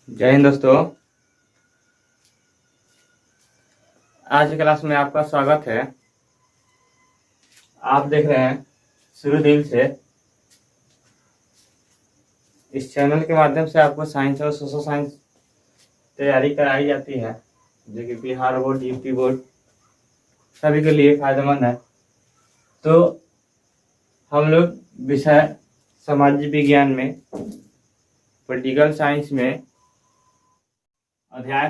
जय हिंद दोस्तों। आज की क्लास में आपका स्वागत है। आप देख रहे हैं शुरू दिल से। इस चैनल के माध्यम से आपको साइंस और सोशल साइंस तैयारी कराई जाती है, जो कि बिहार बोर्ड, यूपी बोर्ड सभी के लिए फायदेमंद है। तो हम लोग विषय सामाजिक विज्ञान में, पॉलिटिकल साइंस में, अध्याय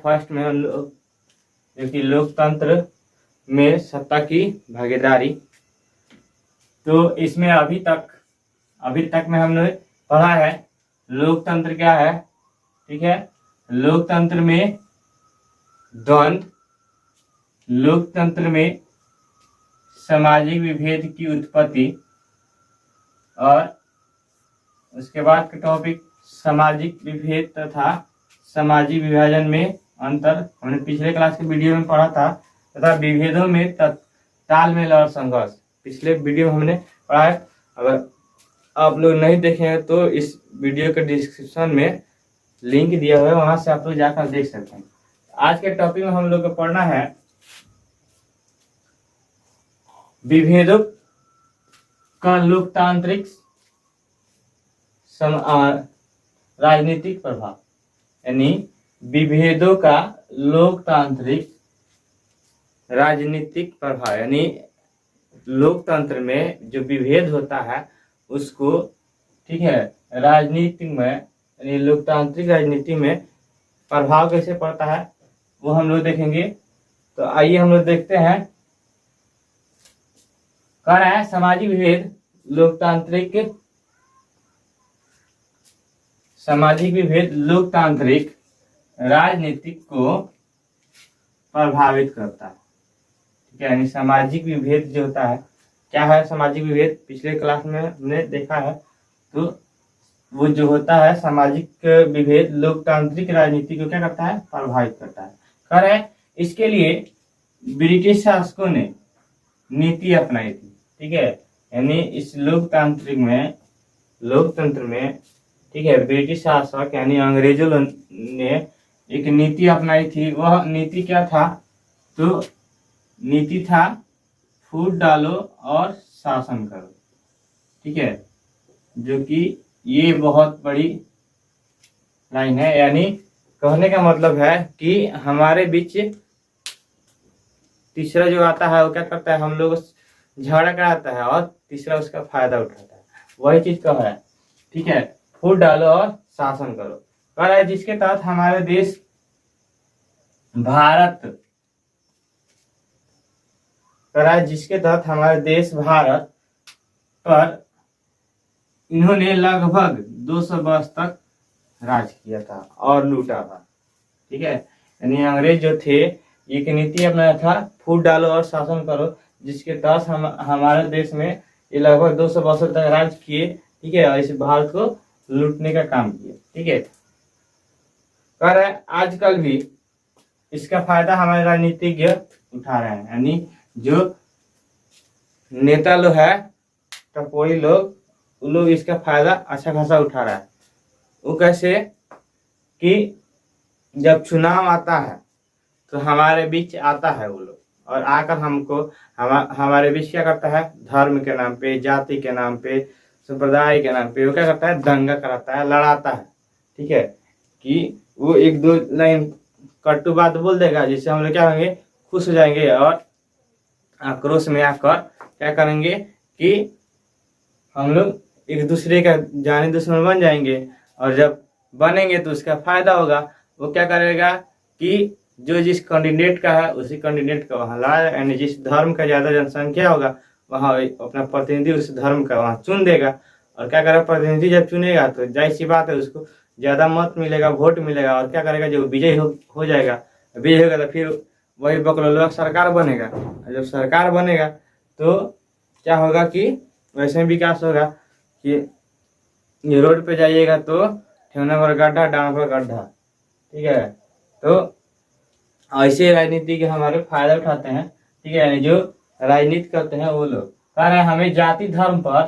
फर्स्ट में हम लोग जो कि लोकतंत्र में सत्ता की भागीदारी। तो इसमें अभी तक में हमने पढ़ा है लोकतंत्र क्या है। ठीक है, लोकतंत्र में द्वंद्व, लोकतंत्र में सामाजिक विभेद की उत्पत्ति, और उसके बाद का टॉपिक सामाजिक विभेद तथा सामाजिक विभाजन में अंतर। हमने पिछले क्लास के वीडियो में पढ़ा था, तथा विभेदों में तालमेल और संघर्ष पिछले वीडियो में हमने पढ़ा है। अगर आप लोग नहीं देखे हैं तो इस वीडियो के डिस्क्रिप्शन में लिंक दिया हुआ है, वहां से आप लोग जाकर देख सकते हैं। आज के टॉपिक में हम लोग को पढ़ना है विभेदों का लोकतांत्रिक राजनीतिक प्रभाव, यानी विभेदों का लोकतांत्रिक राजनीतिक प्रभाव, यानी लोकतंत्र में जो विभेद होता है उसको, ठीक है, राजनीति में यानी लोकतांत्रिक राजनीति में प्रभाव कैसे पड़ता है वो हम लोग देखेंगे। तो आइए हम लोग देखते हैं। कह रहा है सामाजिक विभेद लोकतांत्रिक राजनीतिक को प्रभावित करता है। ठीक है, यानी सामाजिक विभेद जो होता है, क्या है सामाजिक विभेद, पिछले क्लास में हमने देखा है। तो वो जो होता है सामाजिक विभेद लोकतांत्रिक राजनीति को क्या करता है, प्रभावित करता है। कह रहे हैं इसके लिए ब्रिटिश शासकों ने नीति अपनाई थी। ठीक है, यानी इस लोकतंत्र में ठीक है, ब्रिटिश शासक यानी अंग्रेजों ने एक नीति अपनाई थी। वह नीति क्या था, तो नीति था फूट डालो और शासन करो। ठीक है, जो कि ये बहुत बड़ी लाइन है। यानी कहने का मतलब है कि हमारे बीच तीसरा जो आता है वो क्या करता है, हम लोग झगड़ा कराता है और तीसरा उसका फायदा उठाता है। वही चीज कह रहा है। ठीक है, फूट डालो और शासन करो। कह रहा है जिसके तहत हमारे देश भारत पर इन्होंने लगभग 200 वर्ष तक राज किया था और लूटा था। ठीक है, यानी अंग्रेज जो थे एक नीति अपनाया था, फूट डालो और शासन करो, जिसके तहत हमारे देश में ये लगभग 200 वर्षों तक राज किए। ठीक है, और इस भारत को लूटने का काम किया। ठीक है, कह रहे हैं आजकल भी इसका फायदा हमारे राजनीतिज्ञ उठा रहे हैं। यानी जो नेता लोग है, टपोरी लोग, उन लोग इसका फायदा अच्छा खासा उठा रहा है। वो कैसे कि जब चुनाव आता है तो हमारे बीच आता है वो लोग, और आकर हमको हमारे बीच क्या करता है, धर्म के नाम पे, जाति के नाम पे, संप्रदाय के नाम पे वो क्या करता है, दंगा कराता है, लड़ाता है। ठीक है, कि वो एक दो लाइन कटु बात बोल देगा, जिससे हम लोग क्या होंगे, खुश हो जाएंगे और आक्रोश में आकर क्या करेंगे कि हम लोग एक दूसरे का जानी दुश्मन बन जाएंगे। और जब बनेंगे तो उसका फायदा होगा। वो क्या करेगा कि जो जिस कैंडिडेट का है उसी कैंडिडेट का वहाँ लाए, यानी जिस धर्म का ज्यादा जनसंख्या होगा वहाँ अपना प्रतिनिधि उस धर्म का वहाँ चुन देगा। और क्या करेगा, प्रतिनिधि जब चुनेगा तो जाहिर सी बात है उसको ज्यादा मत मिलेगा, वोट मिलेगा, और क्या करेगा, जो विजय हो जाएगा, विजय होगा तो फिर वही बकलौल सरकार बनेगा। और जब सरकार बनेगा तो क्या होगा कि वैसे विकास होगा कि ये रोड पे जाइएगा तो ठेवना पर गड्ढा, डांग पर गड्ढा। ठीक है, तो ऐसे राजनीति के हमारे फायदा उठाते हैं। ठीक है, यानी जो राजनीति करते हैं वो लोग कह रहे हैं हमें जाति धर्म पर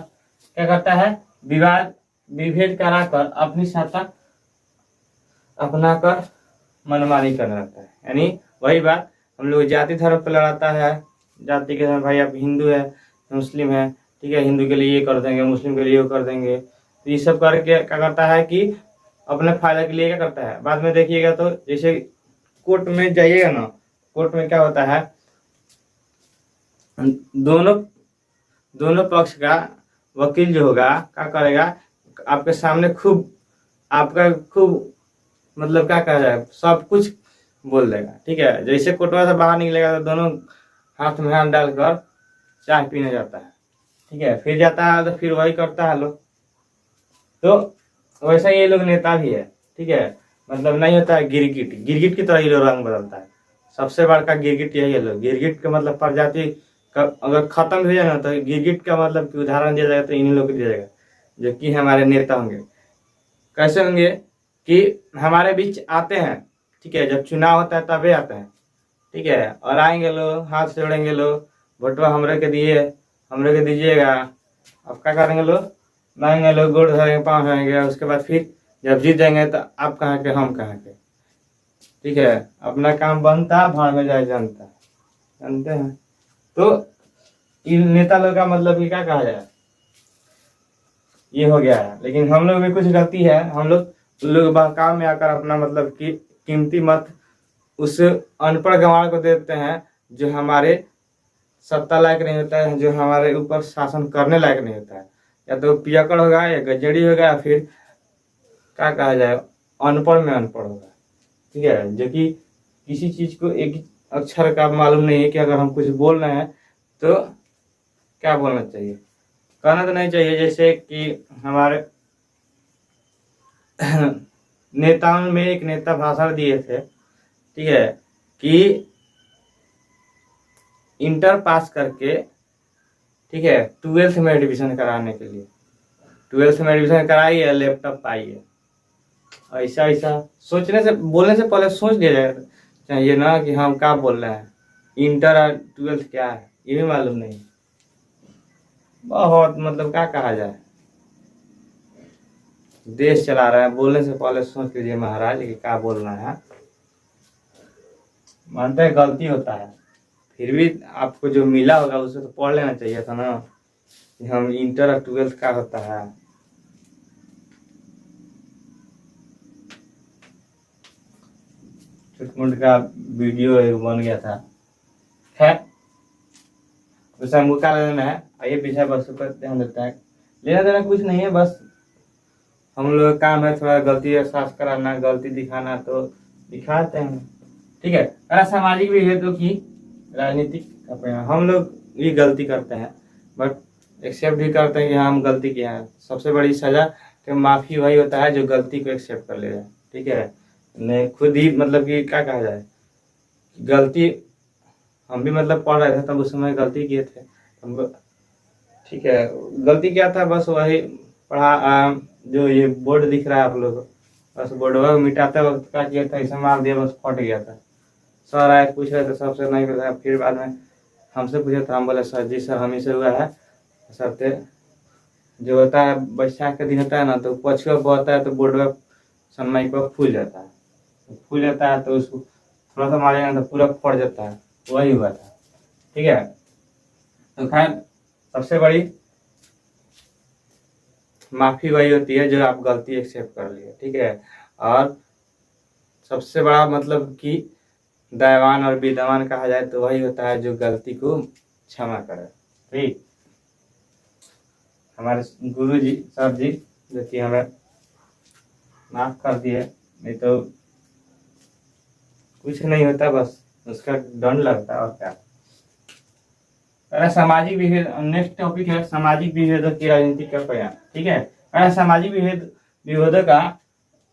क्या करता है, विवाद विभेद कराकर अपनी सत्ता अपनाकर मनमानी करना रहता है। यानी वही बात, हम लोग जाति धर्म पर लड़ाता है, जाति के भाई आप हिंदू है मुस्लिम है, ठीक है, हिंदू के लिए ये कर देंगे, मुस्लिम के लिए वो कर देंगे। तो ये सब करके क्या करता है कि अपने फायदा के लिए क्या करता है। बाद में देखिएगा तो जैसे कोर्ट में जाइएगा ना, कोर्ट में क्या होता है, दोनों पक्ष का वकील जो होगा क्या करेगा, आपके सामने आपका खूब मतलब क्या कहा जाए, सब कुछ बोल देगा, ठीक है। जैसे कोर्टवा से बाहर निकलेगा तो दोनों हाथ में हाथ डालकर चाय पीने जाता है, ठीक है, फिर जाता है तो फिर वही करता है लोग। तो वैसा ये लोग नेता भी है, ठीक है, मतलब नहीं होता है गिरगिट की तरह ये लोग रंग बदलता है। सबसे बड़का गिरगिट यही है लोग। गिरगिट का मतलब प्रजाति का अगर खत्म हो जाए ना, तो गिरगिट का मतलब कि उदाहरण दिया जाएगा तो इन्हीं लोग को दिया जाएगा, जो कि हमारे नेता होंगे। कैसे होंगे कि हमारे बीच आते हैं, ठीक है, जब चुनाव होता है तभी आते हैं, ठीक है, और आएंगे लोग, हाथ जोड़ेंगे लोग, वोटवा हमरे के दीजिएगा। अब क्या करेंगे लोग, मांगेंगे लोग, गोड़ धरेंगे, पाँव धरेंगे, उसके बाद फिर जब जीत जाएंगे तो आप कहाँ के हम कहाँ के, ठीक है, अपना काम बनता भाड़ में जाए जनता, जानते हैं। तो इन नेता लोग का मतलब कि क्या कहा जाए, ये हो गया है। लेकिन हम लोग में कुछ गलती है, हम लोग बहकाव में आकर अपना मतलब कि कीमती मत उस अनपढ़ गंवार को देते हैं जो हमारे सत्ता लायक नहीं होता है, जो हमारे ऊपर शासन करने लायक नहीं होता है। या तो पियकड़ होगा या गजड़ी होगा या फिर क्या कहा जाए, अनपढ़ में अनपढ़ होगा, ठीक है, जो कि किसी चीज को एक अक्षर का मालूम नहीं है कि अगर हम कुछ बोल रहे हैं तो क्या बोलना चाहिए, कहना तो नहीं चाहिए। जैसे कि हमारे नेताओं में एक नेता भाषण दिए थे, ठीक है, कि इंटर पास करके, ठीक है, 12th में एडमिशन कराने के लिए 12th में एडमिशन कराइए, लैपटॉप पाइए। ऐसा ऐसा सोचने से बोलने से पहले सोच लिया चाहिए ना कि हम क्या बोल रहे हैं, इंटर और 12th क्या है ये भी मालूम नहीं। बहुत मतलब क्या कहा जाए, देश चला रहा है, बोलने से पहले सोच लीजिए महाराज कि क्या बोलना है। मानते हैं गलती होता है, फिर भी आपको जो मिला होगा उसे तो पढ़ लेना चाहिए था ना, कि हम इंटर और 12th क्या होता है। छुटमुट का वीडियो एक बन गया था, खैर उसे हमको क्या लेना है, आइए पीछे बस पर ध्यान देता है, लेना देना कुछ नहीं है, बस हम लोग का काम है थोड़ा गलती एहसास कराना, गलती दिखाना, तो दिखाते हैं, ठीक है। अरे सामाजिक विभेदों की राजनीतिक का परिणाम, हम लोग भी गलती करते हैं बट एक्सेप्ट भी करते हैं कि हाँ हम गलती किया है। सबसे बड़ी सजा कि माफी वही होता है जो गलती को एक्सेप्ट कर ले जाए, ठीक है, ने खुद ही मतलब कि क्या कहा जाए, गलती हम भी मतलब पढ़ रहे थे तब उस समय गलती किए थे हम, ठीक है, गलती क्या था, बस वही पढ़ा जो ये बोर्ड दिख रहा है आप लोग, बस बोर्डवा मिटाते वक्त क्या किया था, इसे मार दिया, बस फट गया था। सर आए पूछ रहे थे सबसे, नहीं पता, फिर बाद में हमसे पूछा था, हम बोले सर जी सर हम ही से हुआ है। सर जो होता है बैसाख के दिन होता है ना, तो पछुआ बहता है तो बोर्डवा सनमाइक पर फूल जाता है, तो उसको थोड़ा सा मारेगा तो पूरा फट जाता है, वही हुआ था, ठीक है। तो खैर सबसे बड़ी माफी वही होती है जो आप गलती एक्सेप्ट कर लिए, ठीक है, और सबसे बड़ा मतलब कि दयावान और विद्वान कहा जाए तो वही होता है जो गलती को क्षमा करे, ठीक। हमारे गुरु जी सर जी जो कि हमें माफ कर दिए, नहीं तो कुछ नहीं होता, बस उसका दंड लगता है और क्या। अरे सामाजिक विभेद, नेक्स्ट टॉपिक है सामाजिक विभेदों की राजनीति का परिणाम, ठीक है। अरे सामाजिक विभेदों का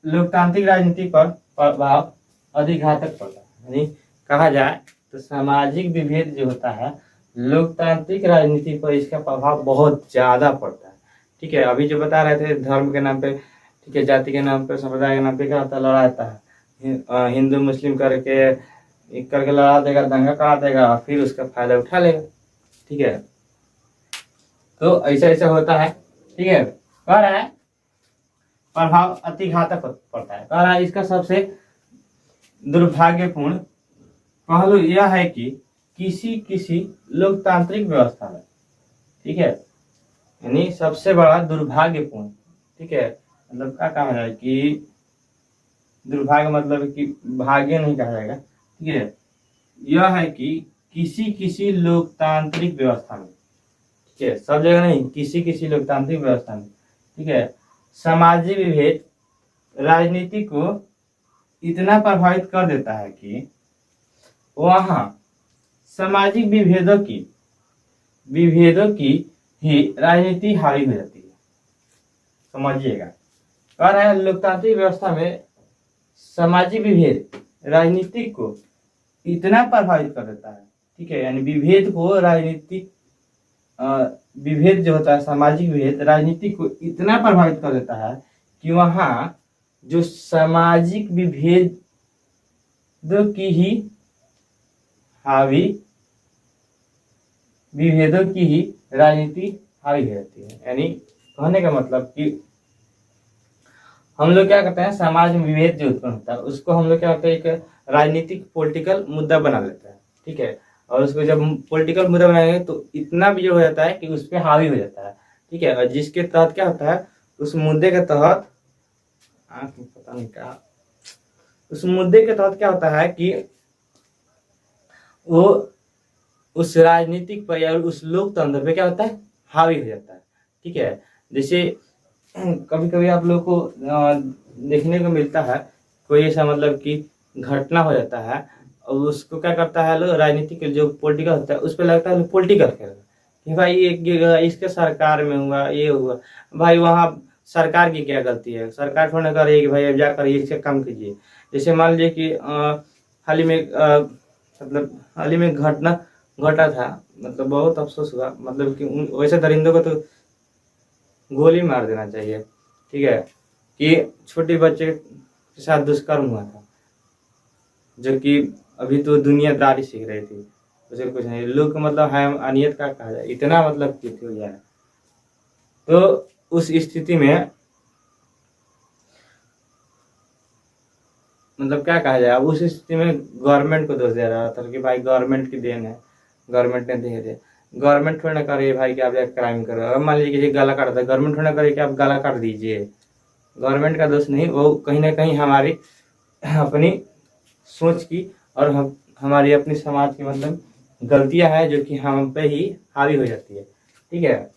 लोकतांत्रिक राजनीति पर प्रभाव अधिक घातक पड़ता है। यानी कहा जाए तो सामाजिक विभेद जो होता है लोकतांत्रिक राजनीति पर इसका प्रभाव बहुत ज्यादा पड़ता है, ठीक है। अभी जो बता रहे थे धर्म के नाम पे, ठीक है, जाति के नाम पे, संप्रदाय के नाम पे क्या होता है, लड़ाता है, हिंदू मुस्लिम करके लड़ा देगा, दंगा करा देगा, फिर उसका फायदा उठा लेगा, ठीक है। तो ऐसा ऐसा होता है, ठीक है। कह रहा है प्रभाव अति घातक पड़ता है। कह रहा है इसका सबसे दुर्भाग्यपूर्ण पहलू यह है कि किसी किसी लोकतांत्रिक व्यवस्था में, ठीक है, यानी सबसे बड़ा दुर्भाग्यपूर्ण, ठीक है, मतलब क्या कहा जाए कि दुर्भाग्य मतलब कि भाग्य नहीं कहा जाएगा, ठीक है, यह है कि किसी किसी लोकतांत्रिक व्यवस्था में, ठीक है, सब जगह नहीं, किसी किसी लोकतांत्रिक व्यवस्था में, ठीक है, सामाजिक विभेद राजनीति को इतना प्रभावित कर देता है कि वहाँ सामाजिक विभेदों की ही राजनीति हावी हो जाती है। समझिएगा, कह रहा है लोकतांत्रिक व्यवस्था में सामाजिक विभेद राजनीति को इतना प्रभावित कर देता है, ठीक है, यानी विभेद को राजनीतिक विभेद जो होता है, सामाजिक विभेद राजनीति को इतना प्रभावित कर देता है कि वहाँ जो सामाजिक विभेदों की ही विभेदों की ही राजनीति हावी हो जाती है। यानी कहने का मतलब कि हम लोग क्या करते हैं, समाज में विभेद जो उत्पन्न होता है उसको हम लोग क्या करते हैं, एक राजनीतिक पॉलिटिकल मुद्दा बना लेते हैं, ठीक है, और उसको जब पॉलिटिकल मुद्दा बनाएंगे तो इतना भी जो हो जाता है कि उस पर हावी हो जाता है, ठीक है, और जिसके तहत क्या होता है, उस मुद्दे के तहत पता नहीं क्या, उस मुद्दे के तहत क्या होता है कि वो उस राजनीतिक पर या उस लोकतंत्र पे क्या होता है, हावी हो जाता है, ठीक है। जैसे कभी कभी आप लोग को देखने को मिलता है कोई ऐसा मतलब कि घटना हो जाता है और उसको क्या करता है लोग, राजनीतिक जो पॉलिटिकल होता है उस पर लगता है पॉलिटिकल खेल कि भाई ये इसके सरकार में हुआ, ये हुआ, भाई वहाँ सरकार की क्या गलती है, सरकार थोड़ा कर रही है कि भाई अब जाकर इसका काम कीजिए। जैसे मान लीजिए कि हाल ही में घटना घटा था, मतलब बहुत अफसोस हुआ, मतलब कि वैसे दरिंदों को तो गोली मार देना चाहिए, ठीक है, कि छोटे बच्चे के साथ दुष्कर्म हुआ था, जो कि अभी तो दुनियादारी सीख रही थी, उसे कुछ नहीं, लोग मतलब है अनियत का कहा जाए, इतना मतलब कि हो जाए। तो उस स्थिति में मतलब क्या कहा जाए, अब उस स्थिति में गवर्नमेंट को दोष दे रहा था कि भाई गवर्नमेंट की देन है, गवर्नमेंट ने दे दिया, गवर्नमेंट थोड़ा ना करे भाई कि आप जाकर क्राइम करो। अब मान लीजिए किसी गला काटता है, गवर्नमेंट थोड़ा ना करे कि आप गला काट दीजिए, गवर्नमेंट का दोष नहीं, वो कहीं ना कहीं हमारी अपनी सोच की और हमारी अपनी समाज की मतलब गलतियां हैं जो कि हम पे ही हावी हो जाती है, ठीक है।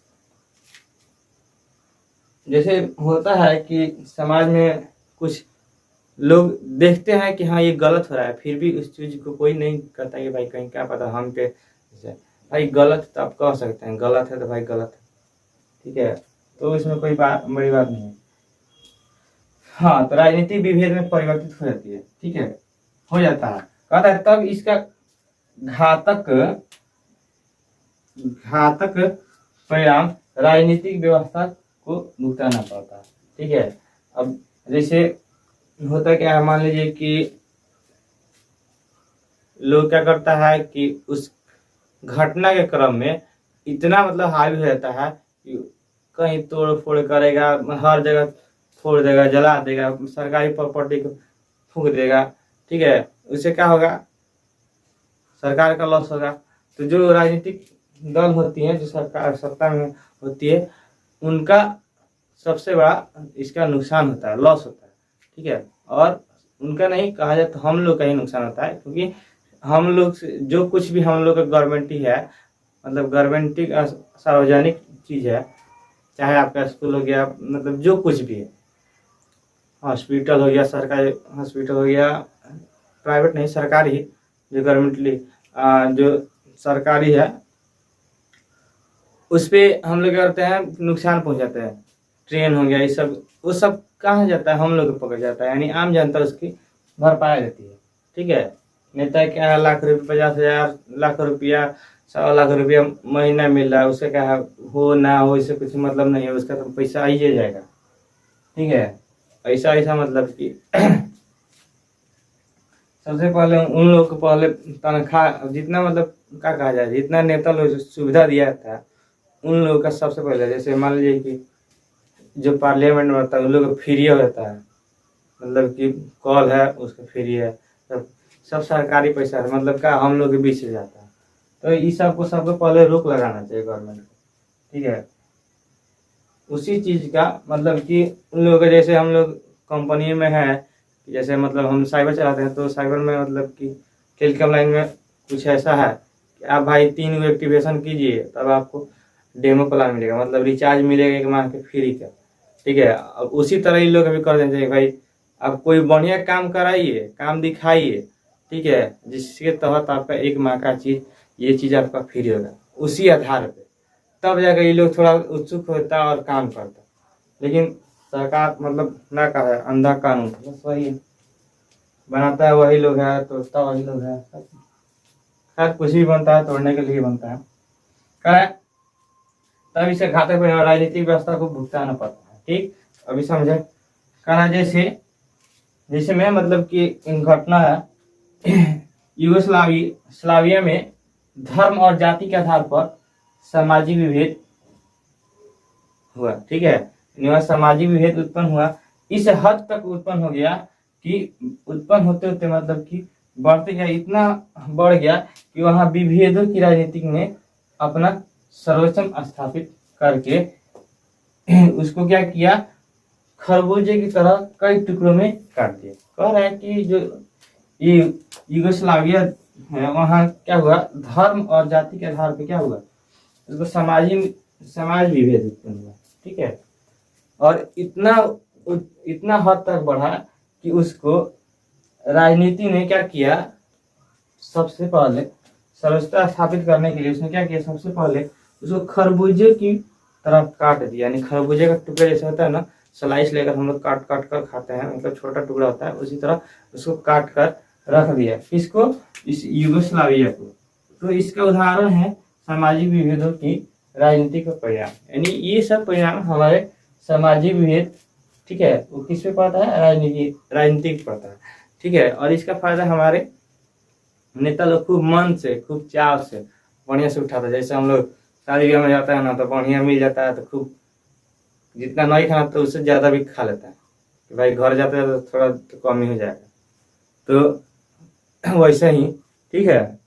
जैसे होता है कि समाज में कुछ लोग देखते हैं कि हाँ ये गलत हो रहा है, फिर भी उस चीज को कोई नहीं कहता कि भाई कहीं क्या पता हम पे भाई गलत, तो आप कह सकते हैं गलत है तो भाई गलत है, ठीक है, तो इसमें कोई बड़ी बात नहीं है। हाँ, तो राजनीति विभेद में परिवर्तित हो जाती है, ठीक है, हो जाता है, कहता है तब इसका घातक परिणाम राजनीतिक व्यवस्था को भुगताना पड़ता है, ठीक है। अब जैसे होता क्या है, मान लीजिए कि लोग क्या करता है कि उस घटना के क्रम में इतना मतलब हावी हो जाता है कि कहीं तोड़ फोड़ करेगा, हर जगह फोड़ देगा, जला देगा, सरकारी प्रॉपर्टी को फूंक देगा, ठीक है, उससे क्या होगा, सरकार का लॉस होगा। तो जो राजनीतिक दल होती हैं, जो सरकार सत्ता में होती है, उनका सबसे बड़ा इसका नुकसान होता है, लॉस होता है, ठीक है, और उनका नहीं कहा जाए तो हम लोग का ही नुकसान होता है, क्योंकि हम लोग जो कुछ भी हम लोग का गवर्नमेंट ही है, मतलब गवर्नमेंट ही सार्वजनिक चीज है, चाहे आपका स्कूल हो गया, मतलब जो कुछ भी है, हॉस्पिटल हो गया, सरकारी हॉस्पिटल हो गया, प्राइवेट नहीं सरकारी, जो गवर्नमेंटली जो सरकारी है उस पे हम लोग क्या करते हैं, नुकसान पहुंचाते हैं। ट्रेन हो गया, ये सब, वो सब कहाँ जाता है, हम लोग को पकड़ जाता है, यानी आम जनता उसकी भरपाई देती है, ठीक है। नेता क्या लाख रुपये, 50,000 लाख रुपया, 1.25 लाख रुपया महीना मिल रहा है, उससे क्या हो ना हो इससे कुछ मतलब नहीं है, उसका तो पैसा आई जाएगा, ठीक है। ऐसा मतलब कि सबसे पहले उन लोग को पहले तनख्वाह जितना मतलब क्या कहा जाए, जितना नेता लोग सुविधा दिया था उन लोगों का सबसे पहले, जैसे मान लीजिए कि जो पार्लियामेंट में होता है उन लोग फ्री होता है, मतलब कि कॉल है उसका फ्री है, सब सरकारी पैसा है, मतलब क्या हम लोग के बीच से जाता है। तो इस सबको पहले रोक लगाना चाहिए गवर्नमेंट को, ठीक है। उसी चीज का मतलब कि उन लोगों का, जैसे हम लोग कंपनी में है, जैसे मतलब हम साइबर चलाते हैं, तो साइबर में मतलब कि टेलीकॉम लाइन में कुछ ऐसा है कि आप भाई 3 गो एक्टिवेशन कीजिए तब आपको डेमो प्लान मिलेगा, मतलब रिचार्ज मिलेगा 1 माह के फ्री का, ठीक है। अब उसी तरह इन लोग भी कर देना चाहिए भाई, आप कोई बढ़िया काम कराइए, काम दिखाइए, ठीक है, जिसके तहत आपका 1 माह का चीज, ये चीज आपका फ्री होगा, उसी आधार पे तब जाकर ये लोग थोड़ा उत्सुक होता और काम करता। लेकिन सरकार मतलब ना का है अंधा कानून, बस वही है, बनाता है वही लोग है, तोड़ता वही लोग है, खैर कुछ भी बनता है तोड़ने के लिए बनता है, करे तब इसे घातक परिणाम राजनीतिक व्यवस्था को भुगताना पड़ता है, ठीक। अभी समझे कहना, जैसे जैसे में मतलब कि इन घटना है यूगोस्लाविया में धर्म और जाति के आधार पर सामाजिक विभेद हुआ, ठीक है। यहाँ सामाजिक विभेद उत्पन्न हुआ, इस हद तक उत्पन्न हो गया कि उत्पन्न होते होते मतलब कि बढ़ते गया, इतना बढ़ गया कि वहाँ विभेदों की राजनीति ने अपना सर्वोच्च स्थापित करके उसको क्या किया, खरबूजे की तरह कई टुकड़ों में काट दिया। कह रहा है कि जो ये यूगोस्लाविया है वहाँ क्या हुआ, धर्म और जाति के आधार पर क्या हुआ, उसको समाज विभेद उत्पन्न हुआ, ठीक है। और इतना हद तक बढ़ा कि उसको राजनीति ने क्या किया, सबसे पहले सर्वोच्चता स्थापित करने के लिए उसने क्या किया, सबसे पहले उसको खरबूजे की तरह काट दिया, यानी खरबूजे का टुकड़ा जैसे होता है ना, स्लाइस लेकर हम लोग काट काट कर खाते हैं, मतलब छोटा टुकड़ा होता है, उसी तरह उसको काट कर रख दिया, किसको, इस यूगोस्लाविया को। तो इसका उदाहरण है सामाजिक विभेदों की राजनीति का परिणाम, यानी ये सब परिणाम हमारे सामाजिक विभेद, ठीक है, वो किस पे पड़ता है, राजनीतिक पड़ता है, ठीक है। और इसका फायदा हमारे नेता लोग खूब मन से, खूब चाव से, बढ़िया से उठाता है। जैसे हम लोग शादी ब्याह में जाता है ना, तो बढ़िया मिल जाता है तो खूब, जितना नहीं खाना तो उससे ज्यादा भी खा लेता है कि भाई घर जाते हैं तो थोड़ा तो कम ही हो जाएगा, तो वैसे ही, ठीक है।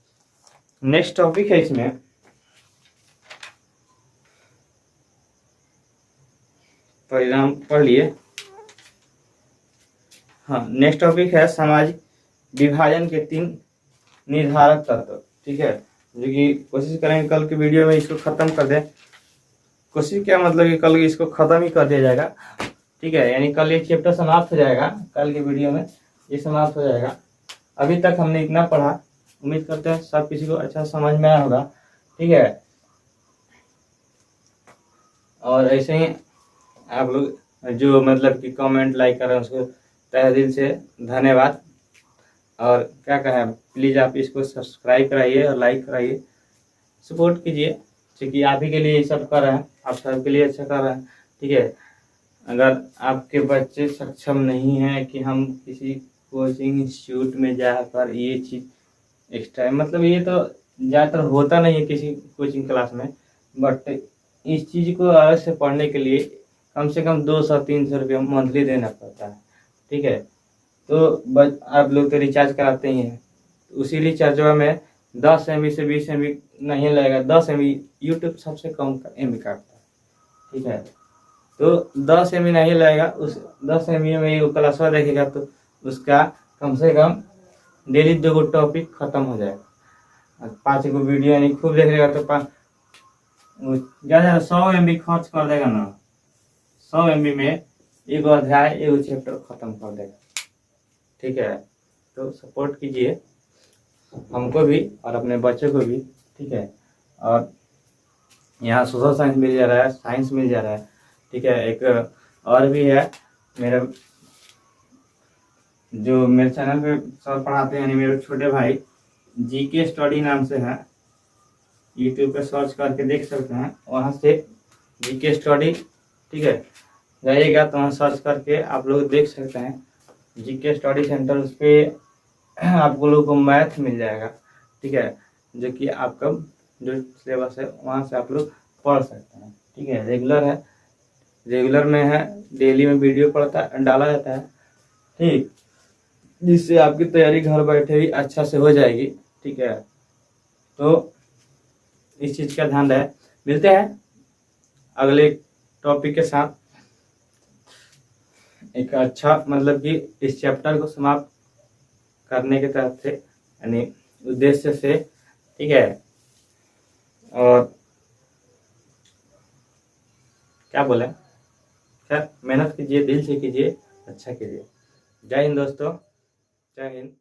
नेक्स्ट टॉपिक है इसमें, परिणाम पढ़ लिए। हाँ, नेक्स्ट टॉपिक है सामाजिक विभाजन के 3 निर्धारक तत्व, ठीक है, जो कि कोशिश करेंगे कल के वीडियो में इसको खत्म कर दें। कोशिश क्या मतलब कि कल इसको खत्म ही कर दिया जाएगा, ठीक है, यानी कल ये चैप्टर समाप्त हो जाएगा, कल के वीडियो में ये समाप्त हो जाएगा। अभी तक हमने इतना पढ़ा, उम्मीद करते हैं सब किसी को अच्छा समझ में आया होगा, ठीक है। और ऐसे ही आप लोग जो मतलब कि कमेंट लाइक कर रहे हैं उसको तहे दिल से धन्यवाद। और क्या कहें, प्लीज़ आप इसको सब्सक्राइब कराइए और लाइक कराइए, सपोर्ट कीजिए, क्योंकि आप ही के लिए ये सब कर रहे हैं, आप सबके लिए अच्छा कर रहे हैं, ठीक है। अगर आपके बच्चे सक्षम नहीं हैं कि हम किसी कोचिंग इंस्टीट्यूट में जाकर ये चीज़ एक्स्ट्रा, मतलब ये तो ज़्यादातर होता नहीं है किसी कोचिंग क्लास में, बट इस चीज़ को अलग से पढ़ने के लिए कम से कम 200-300 रुपये मंथली देना पड़ता है, ठीक है। तो आप लोग तो रिचार्ज कराते ही हैं, उसी रिचार्ज में 10 MB से 20 MB नहीं लगेगा, 10 MB यूट्यूब सबसे कम MB काटता है, ठीक है। तो 10 MB नहीं लगेगा, उस 10 MB में ये क्लास देखेगा तो उसका कम से कम डेली 2 गो टॉपिक खत्म हो जाएगा, 5 गो वीडियो यानी खूब देख लेगा तो ज़्यादा 100 MB खर्च कर देगा ना, 100 MB में 1 अध्याय 1 चैप्टर खत्म कर देगा, ठीक है। तो सपोर्ट कीजिए हमको भी और अपने बच्चों को भी, ठीक है। और यहाँ सोशल साइंस मिल जा रहा है, साइंस मिल जा रहा है, ठीक है। एक और भी है मेरे, जो मेरे चैनल पे सर पढ़ाते हैं, यानी मेरे छोटे भाई, GK स्टडी नाम से है, यूट्यूब पे सर्च करके देख सकते हैं, वहाँ से GK स्टडी, ठीक है, जाइएगा तो वहाँ सर्च करके आप लोग देख सकते हैं GK स्टडी सेंटर, उस पर आप लोगों को मैथ मिल जाएगा, ठीक है, जो कि आपका जो सिलेबस है वहाँ से आप लोग पढ़ सकते हैं, ठीक है, रेगुलर है, रेगुलर में है, डेली में वीडियो डाला जाता है, ठीक, जिससे आपकी तैयारी घर बैठे ही अच्छा से हो जाएगी। ठीक है, तो इस चीज़ का ध्यान रहे। मिलते हैं अगले टॉपिक के साथ, एक अच्छा मतलब कि इस चैप्टर को समाप्त करने की तरफ से, यानी उद्देश्य से। ठीक है, और क्या बोले, खैर मेहनत कीजिए, दिल से कीजिए, अच्छा कीजिए। जय हिंद दोस्तों, जय हिंद।